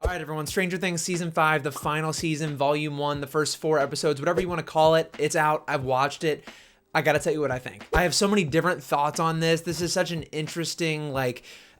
All right, everyone, Stranger Things Season 5, the final season, Volume 1, the first 4 episodes, whatever you want to call it, it's out. I've watched it. I gotta tell you what I think. I have so many different thoughts on this. This is such an interesting,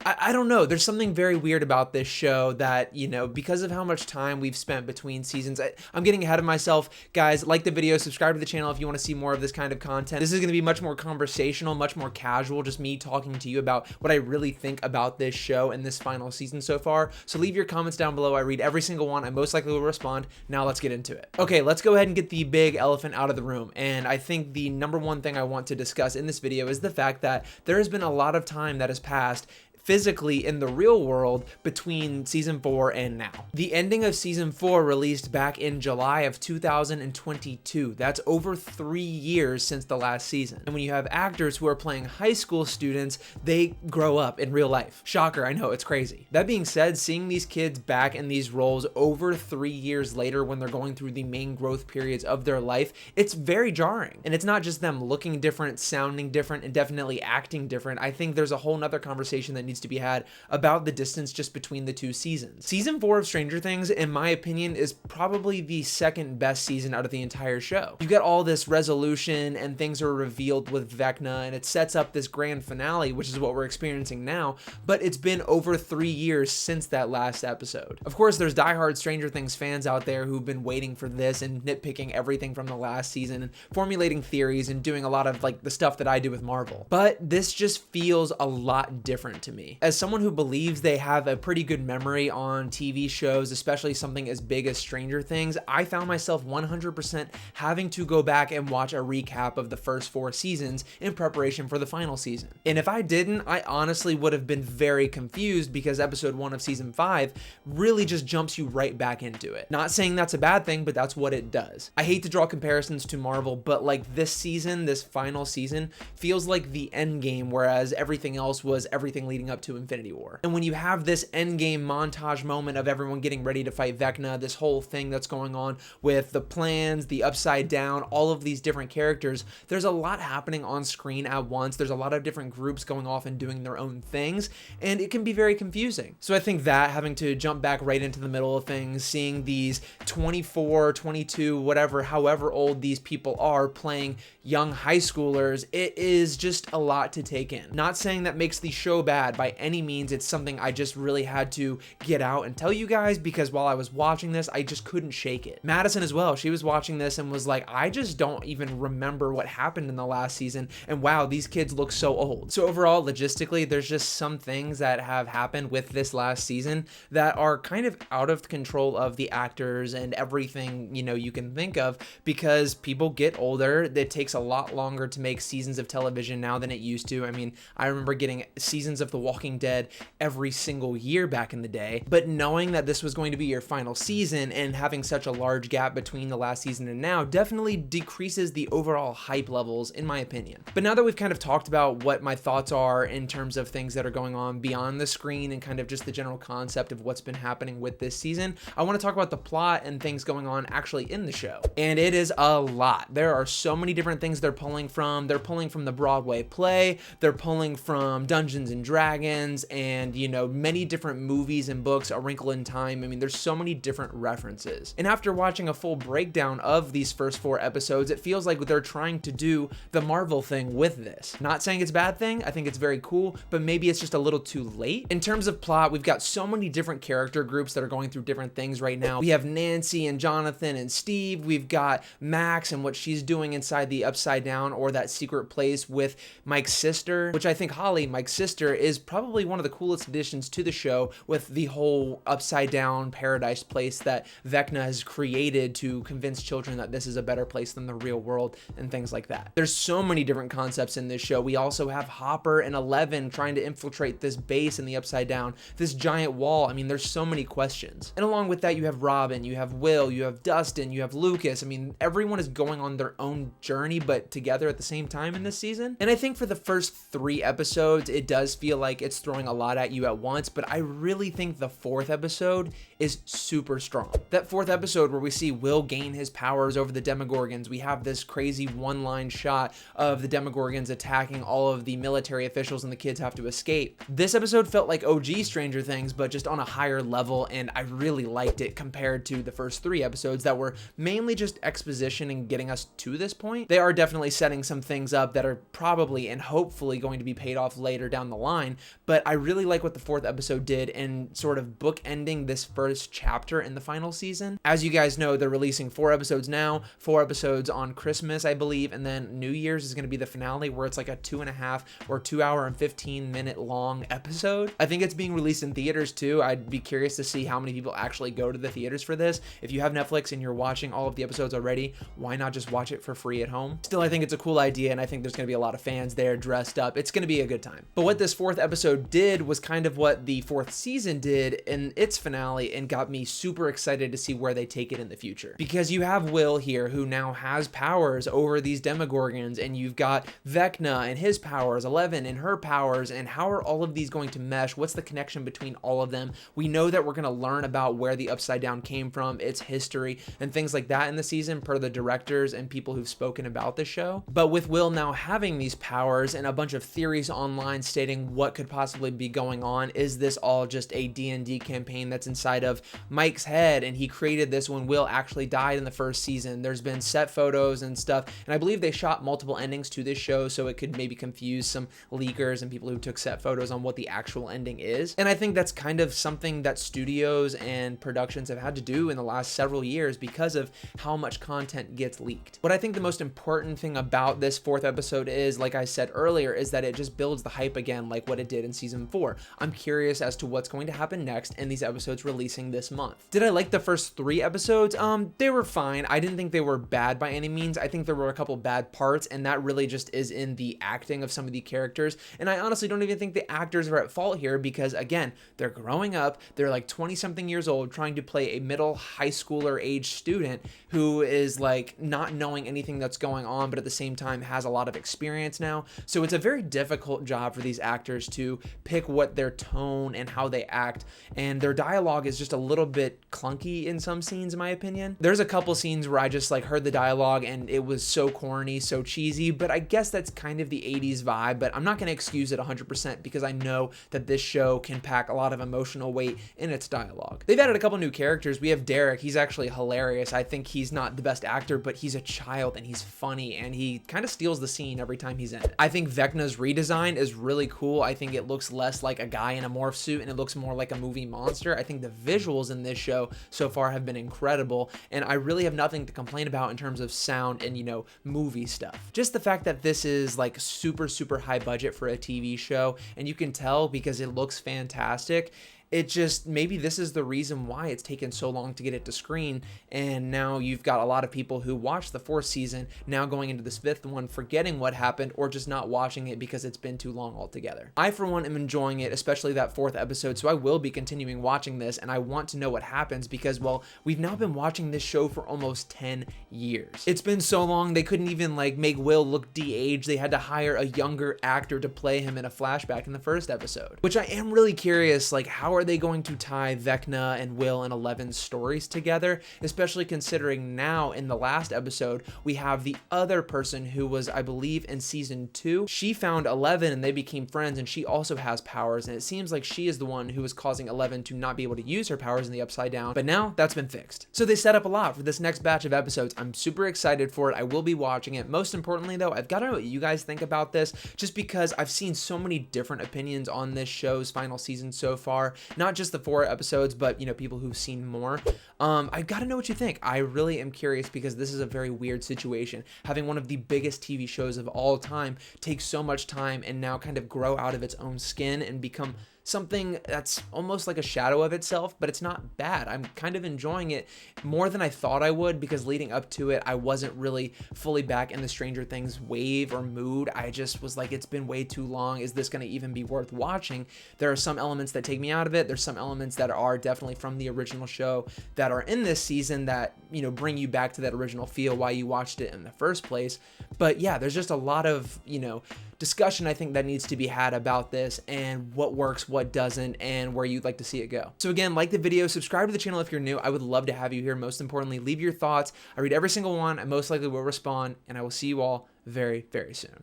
I don't know. There's something very weird about this show that, because of how much time we've spent between seasons, I'm getting ahead of myself. Guys, like the video, subscribe to the channel if you want to see more of this kind of content. This is going to be much more conversational, much more casual, just me talking to you about what I really think about this show and this final season so far. So leave your comments down below. I read every single one. I most likely will respond. Now let's get into it. Okay, let's go ahead and get the big elephant out of the room. And I think the number one thing I want to discuss in this video is the fact that there has been a lot of time that has passed physically in the real world between season 4 and now. The ending of season 4 released back in July of 2022. That's over 3 years since the last season. And when you have actors who are playing high school students, they grow up in real life. Shocker, I know, it's crazy. That being said, seeing these kids back in these roles over 3 years later when they're going through the main growth periods of their life, it's very jarring. And it's not just them looking different, sounding different, and definitely acting different. I think there's a whole nother conversation that needs to be had about the distance just between the two seasons. Season 4 of Stranger Things, in my opinion, is probably the second best season out of the entire show. You get all this resolution and things are revealed with Vecna, and it sets up this grand finale, which is what we're experiencing now, but it's been over 3 years since that last episode. Of course, there's diehard Stranger Things fans out there who've been waiting for this and nitpicking everything from the last season and formulating theories and doing a lot of the stuff that I do with Marvel. But this just feels a lot different to me. As someone who believes they have a pretty good memory on TV shows, especially something as big as Stranger Things, I found myself 100% having to go back and watch a recap of the first 4 seasons in preparation for the final season. And if I didn't, I honestly would have been very confused because episode 1 of season 5 really just jumps you right back into it. Not saying that's a bad thing, but that's what it does. I hate to draw comparisons to Marvel, but this season, this final season, feels like the endgame, whereas everything else was everything leading up to Infinity War. And when you have this endgame montage moment of everyone getting ready to fight Vecna, this whole thing that's going on with the plans, the upside down, all of these different characters, there's a lot happening on screen at once. There's a lot of different groups going off and doing their own things, and it can be very confusing. So I think that having to jump back right into the middle of things, seeing these 24, 22, whatever, however old these people are playing young high schoolers, it is just a lot to take in. Not saying that makes the show bad by any means. It's something I just really had to get out and tell you guys because while I was watching this, I just couldn't shake it. Madison as well, she was watching this and was like, I just don't even remember what happened in the last season, and wow, these kids look so old. So overall, logistically, there's just some things that have happened with this last season that are kind of out of control of the actors and everything, you can think of, because people get older. It takes a lot longer to make seasons of television now than it used to. I mean, I remember getting seasons of The Walking Dead every single year back in the day, but knowing that this was going to be your final season and having such a large gap between the last season and now definitely decreases the overall hype levels, in my opinion. But now that we've kind of talked about what my thoughts are in terms of things that are going on beyond the screen and kind of just the general concept of what's been happening with this season, I want to talk about the plot and things going on actually in the show. And it is a lot. There are so many different things they're pulling from. They're pulling from the Broadway play, they're pulling from Dungeons and Dragons, and many different movies and books, A Wrinkle in Time. I mean, there's so many different references. And after watching a full breakdown of these first 4 episodes, it feels like they're trying to do the Marvel thing with this. Not saying it's a bad thing, I think it's very cool, but maybe it's just a little too late. In terms of plot, we've got so many different character groups that are going through different things right now. We have Nancy and Jonathan and Steve. We've got Max and what she's doing inside the Upside Down, or that secret place with Mike's sister, which I think Holly, Mike's sister, is probably one of the coolest additions to the show, with the whole upside down paradise place that Vecna has created to convince children that this is a better place than the real world and things like that. There's so many different concepts in this show. We also have Hopper and Eleven trying to infiltrate this base in the upside down, this giant wall. I mean, there's so many questions. And along with that, you have Robin, you have Will, you have Dustin, you have Lucas. I mean, everyone is going on their own journey, but together at the same time in this season. And I think for the first 3 episodes, it does feel like like it's throwing a lot at you at once, but I really think the 4th episode is super strong. That 4th episode where we see Will gain his powers over the Demogorgons, we have this crazy one-line shot of the Demogorgons attacking all of the military officials and the kids have to escape. This episode felt like OG Stranger Things, but just on a higher level, and I really liked it compared to the first 3 episodes that were mainly just exposition and getting us to this point. They are definitely setting some things up that are probably and hopefully going to be paid off later down the line, but I really like what the 4th episode did in sort of bookending this first chapter in the final season. As you guys know, they're releasing 4 episodes now, 4 episodes on Christmas, I believe, and then New Year's is going to be the finale, where it's like a 2.5 or 2 hour and 15 minute long episode. I think it's being released in theaters too. I'd be curious to see how many people actually go to the theaters for this. If you have Netflix and you're watching all of the episodes already, why not just watch it for free at home? Still, I think it's a cool idea, and I think there's going to be a lot of fans there dressed up. It's going to be a good time. But what this 4th episode did was kind of what the 4th season did in its finale, and got me super excited to see where they take it in the future. Because you have Will here, who now has powers over these Demogorgons, and you've got Vecna and his powers, Eleven and her powers, and how are all of these going to mesh? What's the connection between all of them? We know that we're going to learn about where the Upside Down came from, its history, and things like that in the season, per the directors and people who've spoken about the show. But with Will now having these powers and a bunch of theories online stating what could possibly be going on, is this all just a D&D campaign that's inside of Mike's head, and he created this when Will actually died in the first season? There's been set photos and stuff, and I believe they shot multiple endings to this show, so it could maybe confuse some leakers and people who took set photos on what the actual ending is. And I think that's kind of something that studios and productions have had to do in the last several years because of how much content gets leaked. What I think the most important thing about this 4th episode is, like I said earlier, is that it just builds the hype again, like what it did in season 4. I'm curious as to what's going to happen next in these episodes releasing this month. Did I like the first 3 episodes? They were fine. I didn't think they were bad by any means. I think there were a couple bad parts, and that really just is in the acting of some of the characters. And I honestly don't even think the actors are at fault here, because again, they're growing up. They're like 20-something years old trying to play a middle high schooler age student who is like not knowing anything that's going on, but at the same time has a lot of experience now. So it's a very difficult job for these actors to pick what their tone and how they act, and their dialogue is just a little bit clunky in some scenes, in my opinion. There's a couple scenes where I just like heard the dialogue and it was so corny, so cheesy, but I guess that's kind of the 80s vibe, but I'm not going to excuse it 100% because I know that this show can pack a lot of emotional weight in its dialogue. They've added a couple new characters. We have Derek. He's actually hilarious. I think he's not the best actor, but he's a child and he's funny, and he kind of steals the scene every time he's in it. I think Vecna's redesign is really cool. I think it looks less like a guy in a morph suit and it looks more like a movie monster. I think the visuals in this show so far have been incredible, and I really have nothing to complain about in terms of sound and, you know, movie stuff. Just the fact that this is like super high budget for a TV show, and you can tell because it looks fantastic. It just, maybe this is the reason why it's taken so long to get it to screen, and now you've got a lot of people who watched the 4th season now going into this 5th one forgetting what happened, or just not watching it because it's been too long altogether. I for one am enjoying it, especially that 4th episode, so I will be continuing watching this, and I want to know what happens because, well, we've now been watching this show for almost 10 years. It's been so long they couldn't even like make Will look de-aged. They had to hire a younger actor to play him in a flashback in the 1st episode, which I am really curious, like, how are they going to tie Vecna and Will and Eleven's stories together, especially considering now in the last episode we have the other person who was, I believe, in season 2. She found Eleven and they became friends, and she also has powers, and it seems like she is the one who was causing Eleven to not be able to use her powers in the Upside Down, but now that's been fixed. So they set up a lot for this next batch of episodes. I'm super excited for it. I will be watching it. Most importantly though, I've got to know what you guys think about this, just because I've seen so many different opinions on this show's final season so far, not just the 4 episodes, but, you know, people who've seen more. I've got to know what you think. I really am curious because this is a very weird situation. Having one of the biggest TV shows of all time take so much time and now kind of grow out of its own skin and become something that's almost like a shadow of itself, but it's not bad. I'm kind of enjoying it more than I thought I would, because leading up to it, I wasn't really fully back in the Stranger Things wave or mood. I just was like, it's been way too long. Is this going to even be worth watching? There are some elements that take me out of it. There's some elements that are definitely from the original show that are in this season that, you know, bring you back to that original feel why you watched it in the first place. But yeah, there's just a lot of, you know, discussion I think that needs to be had about this and what works, what doesn't, and where you'd like to see it go. So again, like the video, subscribe to the channel if you're new. I would love to have you here. Most importantly, leave your thoughts. I read every single one. I most likely will respond, and I will see you all very, very soon.